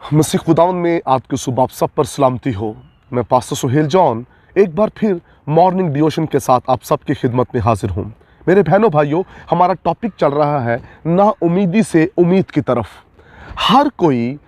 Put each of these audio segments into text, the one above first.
मसीह खुदावंद में आपके सुबह आप सब पर सलामती हो। मैं पास्टर सुहेल जॉन एक बार फिर मॉर्निंग डिवोशन के साथ आप सबकी खिदमत में हाजिर हूँ। मेरे बहनों भाइयों, हमारा टॉपिक चल रहा है ना उम्मीदी से उम्मीद की तरफ। हर कोई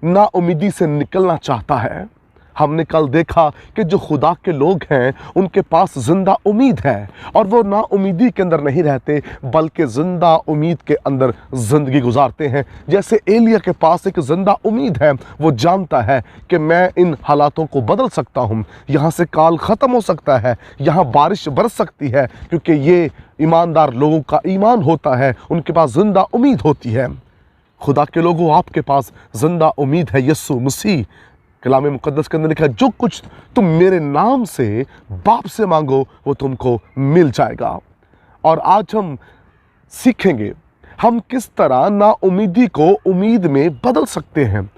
ना उम्मीदी से निकलना चाहता है। हमने कल देखा कि जो खुदा के लोग हैं उनके पास ज़िंदा उम्मीद है और वो ना उम्मीदी के अंदर नहीं रहते बल्कि ज़िंदा उम्मीद के अंदर ज़िंदगी गुजारते हैं। जैसे एलिया के पास एक ज़िंदा उम्मीद है, वो जानता है कि मैं इन हालातों को बदल सकता हूँ, यहाँ से काल ख़त्म हो सकता है, यहाँ बारिश बरस सकती है, क्योंकि ये ईमानदार लोगों का ईमान होता है, उनके पास ज़िंदा उम्मीद होती है। खुदा के लोगों, आपके पास ज़िंदा उम्मीद है यीशु मसीह। कलाम मुक़द्दस के अंदर लिखा है, जो कुछ तुम मेरे नाम से बाप से मांगो वो तुमको मिल जाएगा। और आज हम सीखेंगे हम किस तरह ना उम्मीदी को उम्मीद में बदल सकते हैं।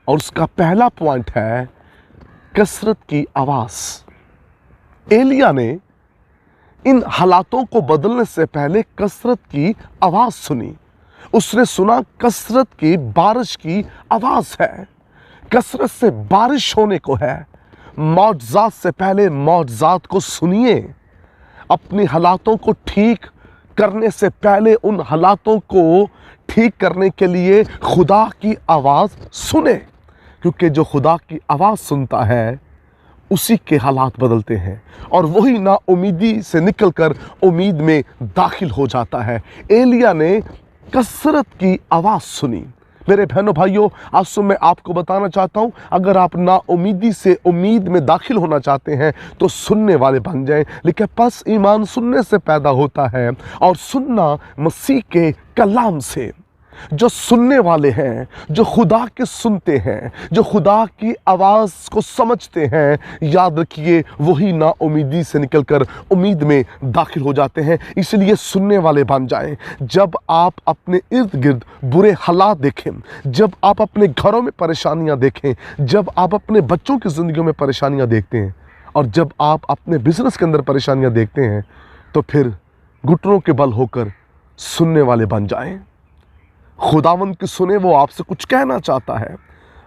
और उसका पहला पॉइंट है कसरत की आवाज़। एलिया ने इन हालातों को बदलने से पहले कसरत की आवाज़ सुनी। उसने सुना कसरत की बारिश की आवाज़ है। कसरत से बारिश होने को है। मौजज़ात से पहले मौजज़ात को सुनिए। अपनी हालातों को ठीक करने से पहले उन हालातों को ठीक करने के लिए खुदा की आवाज़ सुने, क्योंकि जो खुदा की आवाज़ सुनता है उसी के हालात बदलते हैं और वही ना उम्मीदी से निकलकर उम्मीद में दाखिल हो जाता है। एलिया ने कसरत की आवाज़ सुनी। मेरे बहनों भाइयों, आज मैं आपको बताना चाहता हूँ, अगर आप ना उम्मीदी से उम्मीद में दाखिल होना चाहते हैं तो सुनने वाले बन जाएं। लेकिन बस ईमान सुनने से पैदा होता है और सुनना मसीह के कलाम से। जो सुनने वाले हैं, जो खुदा के सुनते हैं, जो खुदा की आवाज़ को समझते हैं, याद रखिए वही ना उम्मीदी से निकलकर उम्मीद में दाखिल हो जाते हैं। इसलिए सुनने वाले बन जाएं। जब आप अपने इर्द गिर्द बुरे हालात देखें, जब आप अपने घरों में परेशानियां देखें, जब आप अपने बच्चों की ज़िंदगियों में परेशानियां देखते हैं और जब आप अपने बिजनेस के अंदर परेशानियां देखते हैं, तो फिर घुटनों के बल होकर सुनने वाले बन जाएं। खुदावंद की सुने, वो आपसे कुछ कहना चाहता है,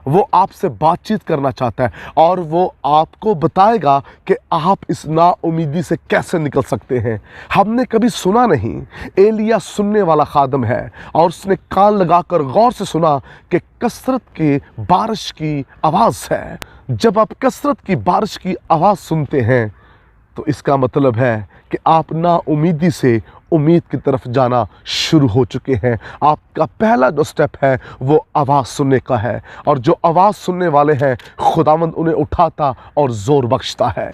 वो आपसे बातचीत करना चाहता है और वो आपको बताएगा कि आप इस नाउमीदी से कैसे निकल सकते हैं। हमने कभी सुना नहीं। एलिया सुनने वाला खादम है और उसने कान लगाकर गौर से सुना कि कसरत की बारिश की आवाज़ है। जब आप कसरत की बारिश की आवाज़ सुनते हैं तो इसका मतलब है कि आप ना उम्मीदी से उम्मीद की तरफ जाना शुरू हो चुके हैं। आपका पहला जो स्टेप है वो आवाज़ सुनने का है, और जो आवाज़ सुनने वाले हैं खुदावंद उन्हें उठाता और ज़ोर बख्शता है।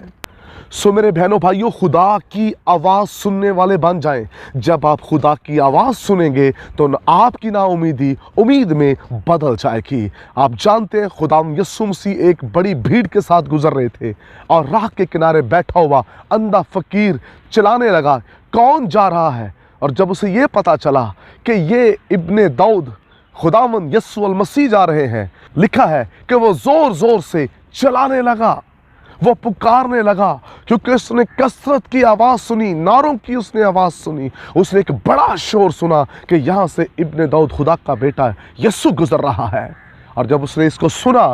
सो मेरे बहनों भाइयों, खुदा की आवाज़ सुनने वाले बन जाएं। जब आप खुदा की आवाज़ सुनेंगे तो आपकी ना उम्मीदी उम्मीद में बदल जाएगी। आप जानते हैं खुदावंद यीशु मसीह एक बड़ी भीड़ के साथ गुजर रहे थे और राह के किनारे बैठा हुआ अंधा फ़कीर चिल्लाने लगा, कौन जा रहा है? और जब उसे ये पता चला कि ये इब्ने दाऊद खुदावंद यीशु अल मसीह जा रहे हैं, लिखा है कि वो ज़ोर ज़ोर से चिल्लाने लगा, वो पुकारने लगा, क्योंकि उसने कसरत की आवाज़ सुनी, नारों की उसने आवाज़ सुनी। उसने एक बड़ा शोर सुना कि यहाँ से इब्ने दाऊद खुदा का बेटा यीशु गुजर रहा है। और जब उसने इसको सुना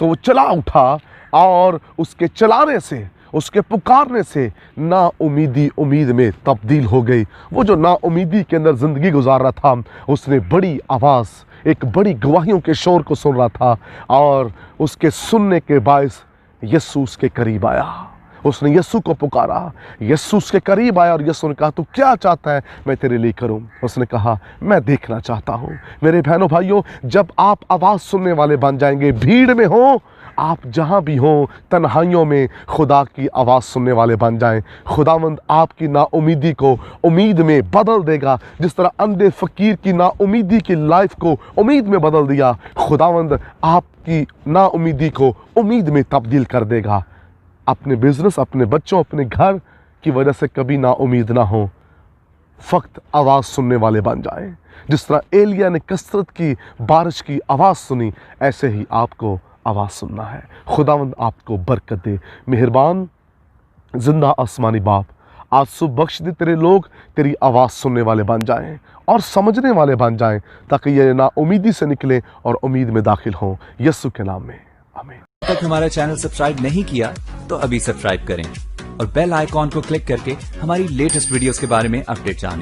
तो वो चला उठा और उसके चलाने से, उसके पुकारने से ना उम्मीदी उम्मीद में तब्दील हो गई। वो जो ना उम्मीदी के अंदर ज़िंदगी गुजार रहा था, उसने बड़ी आवाज़, एक बड़ी गवाहियों के शोर को सुन रहा था और उसके सुनने के बायस यीशु उसके करीब आया। उसने यीशु को पुकारा, यीशु उसके करीब आया और यीशु ने कहा, तू क्या चाहता है मैं तेरे लिए करूं? उसने कहा, मैं देखना चाहता हूं। मेरे बहनों भाइयों, जब आप आवाज़ सुनने वाले बन जाएंगे, भीड़ में हो, आप जहां भी हो, तन्हाइयों में खुदा की आवाज़ सुनने वाले बन जाएं, खुदावंद आपकी नाउमीदी को उम्मीद में बदल देगा। जिस तरह अंधे फ़कीर की नाउमीदी की लाइफ को उम्मीद में बदल दिया, खुदावंद आपकी नाउमीदी को उम्मीद में तब्दील कर देगा। अपने बिजनेस, अपने बच्चों, अपने घर की वजह से कभी ना उम्मीद ना हो, फ़क्त आवाज़ सुनने वाले बन जाएं। जिस तरह एलिया ने कसरत की बारिश की आवाज़ सुनी, ऐसे ही आपको आवाज़ सुनना है। खुदावंद आपको बरकत दे। मेहरबान ज़िंदा आसमानी बाप, आज सुबह बख्श दे तेरे लोग तेरी आवाज़ सुनने वाले बन जाएं और समझने वाले बन जाएं, ताकि ये ना उम्मीदी से निकले और उम्मीद में दाखिल हों, यीशु के नाम में आमीन। अब तक हमारा चैनल सब्सक्राइब नहीं किया तो अभी सब्सक्राइब करें और बेल आइकॉन को क्लिक करके हमारी लेटेस्ट वीडियोस के बारे में अपडेट जानें।